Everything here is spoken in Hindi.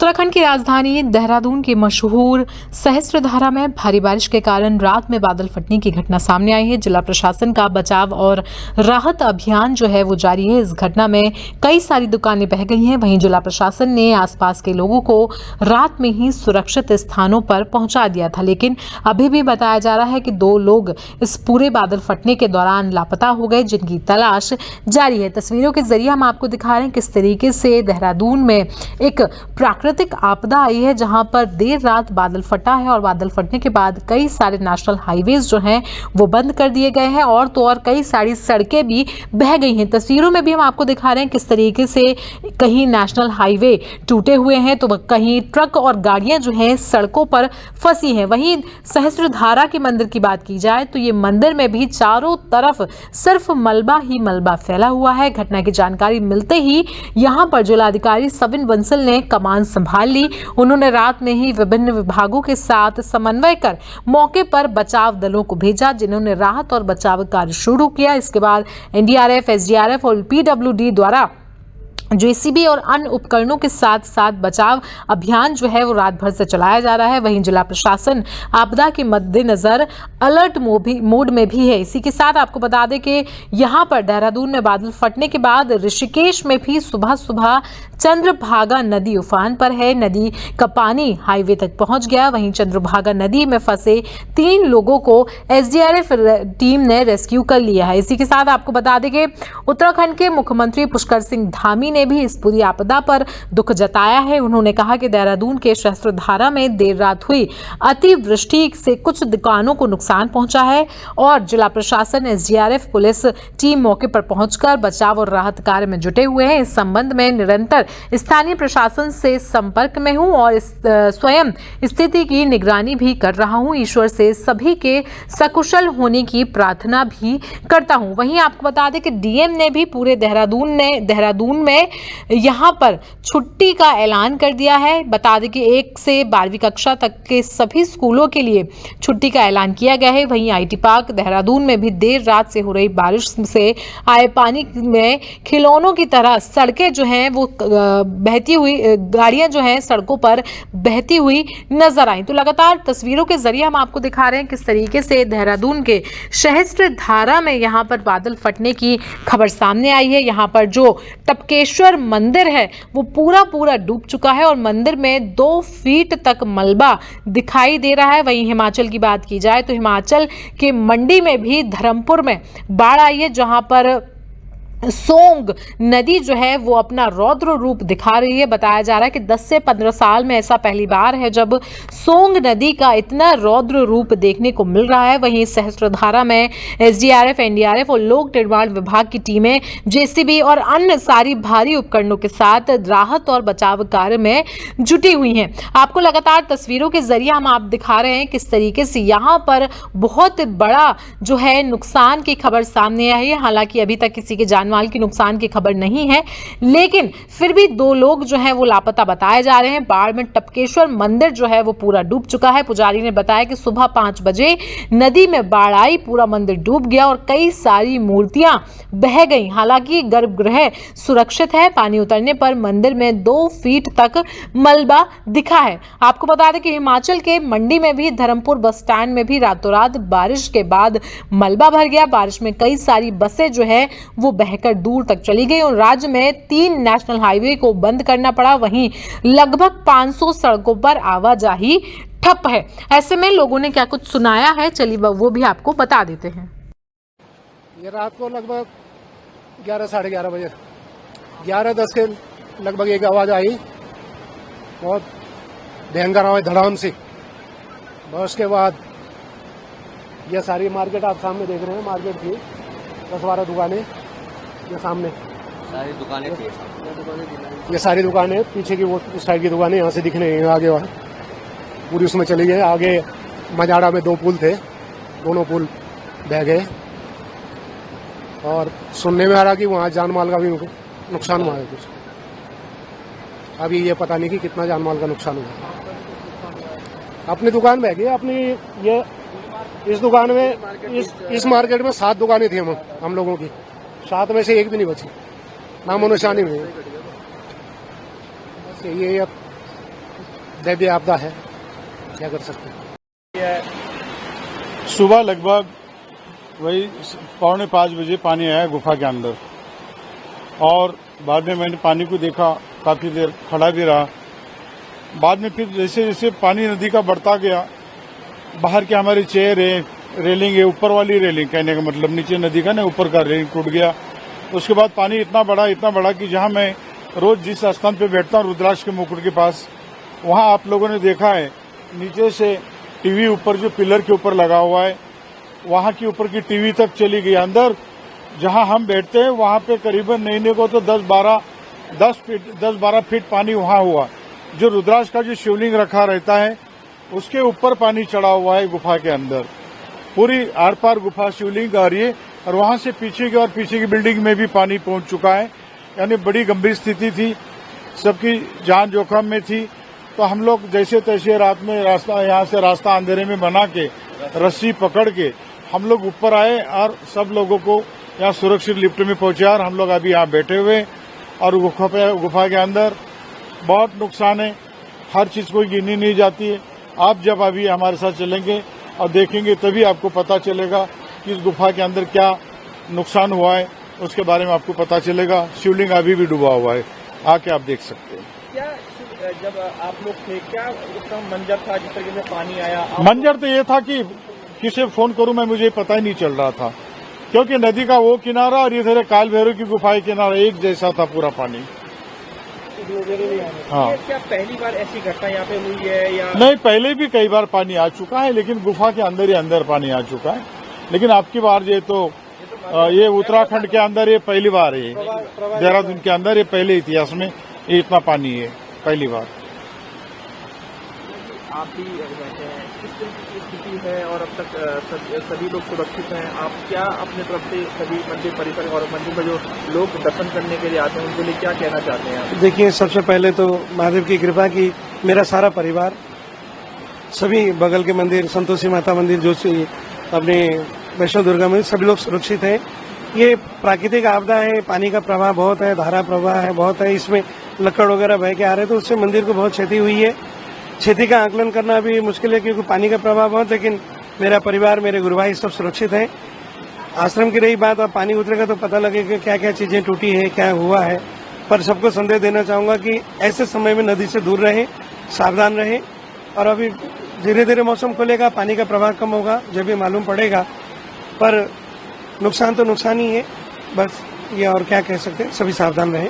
उत्तराखंड की राजधानी देहरादून के मशहूर सहस्त्रधारा में भारी बारिश के कारण रात में बादल फटने की घटना सामने आई है। जिला प्रशासन का बचाव और राहत अभियान जो है वो जारी है। इस घटना में कई सारी दुकानें बह गई हैं। वहीं जिला प्रशासन ने आसपास के लोगों को रात में ही सुरक्षित स्थानों पर पहुंचा दिया था, लेकिन अभी भी बताया जा रहा है कि 2 लोग इस पूरे बादल फटने के दौरान लापता हो गए, जिनकी तलाश जारी है। तस्वीरों के जरिए हम आपको दिखा रहे हैं किस तरीके से देहरादून में एक प्राकृतिक आपदा आई है, जहां पर देर रात बादल फटा है और बादल फटने के बाद कई सारे नेशनल हाईवेज जो हैं वो बंद कर दिए गए हैं और तो और कई सारी सड़कें भी बह गई हैं। तस्वीरों में भी हम आपको दिखा रहे हैं किस तरीके से कहीं नेशनल हाईवे टूटे हुए हैं तो कहीं ट्रक और गाड़ियां जो हैं सड़कों पर फंसी हैं। वहीं सहस्त्रधारा के मंदिर की बात की जाए तो ये मंदिर में भी चारों तरफ सिर्फ मलबा ही मलबा फैला हुआ है। घटना की जानकारी मिलते ही यहाँ पर जिलाधिकारी सविन बंसल ने कमान संभाल ली। उन्होंने रात में ही विभिन्न विभागों के साथ समन्वय कर मौके पर बचाव दलों को भेजा, जिन्होंने राहत और बचाव कार्य शुरू किया। इसके बाद एनडीआरएफ, एसडीआरएफ और पीडब्ल्यूडी द्वारा जेसीबी और अन्य उपकरणों के साथ साथ बचाव अभियान जो है वो रात भर से चलाया जा रहा है। वहीं जिला प्रशासन आपदा के मद्देनजर अलर्ट मोड में भी है। इसी के साथ आपको बता दें कि यहाँ पर देहरादून में बादल फटने के बाद ऋषिकेश में भी सुबह सुबह चंद्रभागा नदी उफान पर है। नदी का पानी हाईवे तक पहुंच गया। वहीं चंद्रभागा नदी में फंसे 3 लोगों को एसडीआरएफ टीम ने रेस्क्यू कर लिया है। इसी के साथ आपको बता दें कि उत्तराखंड के मुख्यमंत्री पुष्कर सिंह धामी ने भी इस पूरी आपदा पर दुख जताया है। उन्होंने कहा कि देहरादून के सहस्त्रधारा में देर रात हुई अतिवृष्टि से कुछ दुकानों को नुकसान पहुंचा है और जिला प्रशासन, एसडीआरएफ, पुलिस टीम मौके पर पहुंचकर बचाव और राहत कार्य में जुटे हुए हैं। इस संबंध में निरंतर स्थानीय प्रशासन से संपर्क में हूं और स्वयं स्थिति की निगरानी भी कर रहा हूं। ईश्वर से सभी के सकुशल होने की प्रार्थना भी करता हूं। वहीं आपको बता दें कि डीएम ने भी पूरे देहरादून में यहाँ पर छुट्टी का ऐलान कर दिया है। बता दें कि 1 से 12वीं कक्षा तक के सभी स्कूलों के लिए छुट्टी का ऐलान किया गया है। वहीं आईटी पार्क देहरादून में भी देर रात से हो रही बारिश से आए पानी में खिलौनों की तरह सड़कें जो हैं वो बहती हुई, गाड़ियां जो हैं सड़कों पर बहती हुई नजर आई। तो लगातार तस्वीरों के जरिए हम आपको दिखा रहे हैं किस तरीके से देहरादून के सहस्त्रधारा में यहाँ पर बादल फटने की खबर सामने आई है। यहाँ पर जो टपकेश्वर मंदिर है वो पूरा डूब चुका है और मंदिर में 2 फीट तक मलबा दिखाई दे रहा है। वहीं हिमाचल की बात की जाए तो हिमाचल के मंडी में भी धर्मपुर में बाढ़ आई है, जहां पर सोंग नदी जो है वो अपना रौद्र रूप दिखा रही है। बताया जा रहा है कि 10 से 15 साल में ऐसा पहली बार है जब सोंग नदी का इतना रौद्र रूप देखने को मिल रहा है। वहीं सहस्त्रधारा में एसडीआरएफ, एनडीआरएफ और लोक निर्माण विभाग की टीमें जेसीबी और अन्य सारी भारी उपकरणों के साथ राहत और बचाव कार्य में जुटी हुई हैं। आपको लगातार तस्वीरों के जरिए हम आप दिखा रहे हैं किस तरीके से यहाँ पर बहुत बड़ा जो है नुकसान की खबर सामने आई है। हालांकि अभी तक किसी के जान माल की नुकसान की खबर नहीं है, लेकिन फिर भी 2 लोग जो हैं वो लापता बताए जा रहे हैं। बाढ़ में टपकेश्वर मंदिर जो है वो पूरा डूब चुका है। पुजारी ने बताया कि सुबह 5 बजे नदी में बाढ़ आई, पूरा मंदिर डूब गया और कई सारी मूर्तियां बह गई। हालांकि गर्भगृह सुरक्षित है। पानी उतरने पर मंदिर में 2 फीट तक मलबा दिखा है। आपको बता दें कि हिमाचल के मंडी में भी धर्मपुर बस स्टैंड में भी रातों रात बारिश के बाद मलबा भर गया। बारिश में कई सारी बसें जो है वो बह दूर तक चली गई और राज्य में 3 नेशनल हाईवे को बंद करना पड़ा। वहीं लगभग 500 सड़कों पर आवाजाही ठप है। ऐसे में लोगों ने क्या कुछ सुनाया है, चलिए वो भी आपको बता देते हैं। ये रात को लगभग 11, साढ़े 11 बजे 11:10 के लगभग एक आवाज आई, बहुत भयंकर आवाज, धड़ाम सी। उसके बाद ये सारी मार्केट आप सामने देख रहे हैं, मार्केट की 10-12 दुकानें ये सामने सारी दुकानें थी। ये सारी दुकानें पीछे की वो उस साइड की दुकानें यहाँ से दिखने आगे वहाँ पूरी उसमें चली गई। आगे मजाड़ा में 2 पुल थे, दोनों पुल बह गए और सुनने में आ रहा कि वहाँ जान माल का भी नुकसान हुआ है कुछ। अभी ये पता नहीं कि कितना जान माल का नुकसान हुआ। अपनी दुकान बह गई अपनी। ये इस दुकान में इस मार्केट में 7 दुकानें थी हम लोगों की, 7 में से 1 भी नहीं बची, नामो निशानी में। बस ये अब दैवीय आपदा है, क्या कर सकते हैं। सुबह लगभग वही 4:45 बजे पानी आया गुफा के अंदर, और बाद में मैंने पानी को देखा, काफी देर खड़ा भी रहा। बाद में फिर जैसे जैसे पानी नदी का बढ़ता गया, बाहर के हमारी चेयर है, रेलिंग है, ऊपर वाली रेलिंग, कहने का मतलब नीचे नदी का ना, ऊपर का रेलिंग टूट गया। उसके बाद पानी इतना बढ़ा कि जहां मैं रोज जिस स्थान पे बैठता हूं, रुद्राक्ष के मुकुट के पास, वहां आप लोगों ने देखा है नीचे से टीवी ऊपर जो पिलर के ऊपर लगा हुआ है, वहां की ऊपर की टीवी तक चली गई। अंदर जहां हम बैठते हैं वहां पे करीबन नहीं को तो 10-12 फीट पानी वहां हुआ। जो रुद्राक्ष का जो शिवलिंग रखा रहता है उसके ऊपर पानी चढ़ा हुआ है गुफा के अंदर। पूरी आर पार गुफा शिवलिंग आ रही है, और वहां से पीछे की बिल्डिंग में भी पानी पहुंच चुका है। यानी बड़ी गंभीर स्थिति थी, सबकी जान जोखिम में थी। तो हम लोग जैसे तैसे रात में यहाँ से रास्ता अंधेरे में बना के रस्सी पकड़ के हम लोग ऊपर आए, और सब लोगों को यहाँ सुरक्षित लिफ्ट में पहुंचा, और हम लोग अभी यहाँ बैठे हुए। और गुफा के अंदर बहुत नुकसान है, हर चीज कोई गिनी नहीं जाती है। आप जब अभी हमारे साथ चलेंगे और देखेंगे तभी आपको पता चलेगा कि इस गुफा के अंदर क्या नुकसान हुआ है, उसके बारे में आपको पता चलेगा। शिवलिंग अभी भी डूबा हुआ है, आके आप देख सकते हैं। क्या जब आप लोग थे, क्या उसका मंजर था जिस तरीके से पानी आया? मंजर तो ये था कि किसे फोन करूं मैं, मुझे पता ही नहीं चल रहा था, क्योंकि नदी का वो किनारा और इधर काल भैरव की गुफा किनारा एक जैसा था पूरा पानी। हाँ, क्या पहली बार ऐसी घटना यहाँ पे हुई है या नहीं? पहले भी कई बार पानी आ चुका है, लेकिन गुफा के अंदर ही अंदर पानी आ चुका है। लेकिन आपकी बार ये उत्तराखंड के अंदर ये पहली बार है, देहरादून के अंदर ये पहले इतिहास में ये इतना पानी है, पहली बार। आप भी रहते हैं, किस तरीके की स्थिति है और अब तक सभी लोग सुरक्षित हैं? आप क्या अपने तरफ से सभी मंदिर परिसर और मंदिर में जो लोग दर्शन करने के लिए आते हैं उनके लिए क्या कहना चाहते हैं आप? देखिए, सबसे पहले तो महादेव की कृपा की मेरा सारा परिवार, सभी बगल के मंदिर, संतोषी माता मंदिर, जो अपने वैष्णो दुर्गा मंदिर, सभी लोग सुरक्षित हैं। ये प्राकृतिक आपदा है, पानी का प्रवाह बहुत है, धारा प्रवाह है बहुत है, इसमें लकड़ वगैरह बह के आ रहे, तो उससे मंदिर को बहुत क्षति हुई है। क्षति का आकलन करना भी मुश्किल है क्योंकि पानी का प्रभाव बहुत, लेकिन मेरा परिवार, मेरे गुरु भाई सब सुरक्षित हैं। आश्रम की रही बात, और पानी उतरेगा तो पता लगेगा क्या क्या चीजें टूटी है, क्या हुआ है। पर सबको संदेश देना चाहूंगा कि ऐसे समय में नदी से दूर रहे, सावधान रहे। और अभी धीरे धीरे मौसम खुलेगा, पानी का प्रवाह कम होगा, जब भी मालूम पड़ेगा। पर नुकसान तो नुकसान ही है, बस ये और क्या कह सकते हैं, सभी सावधान रहें।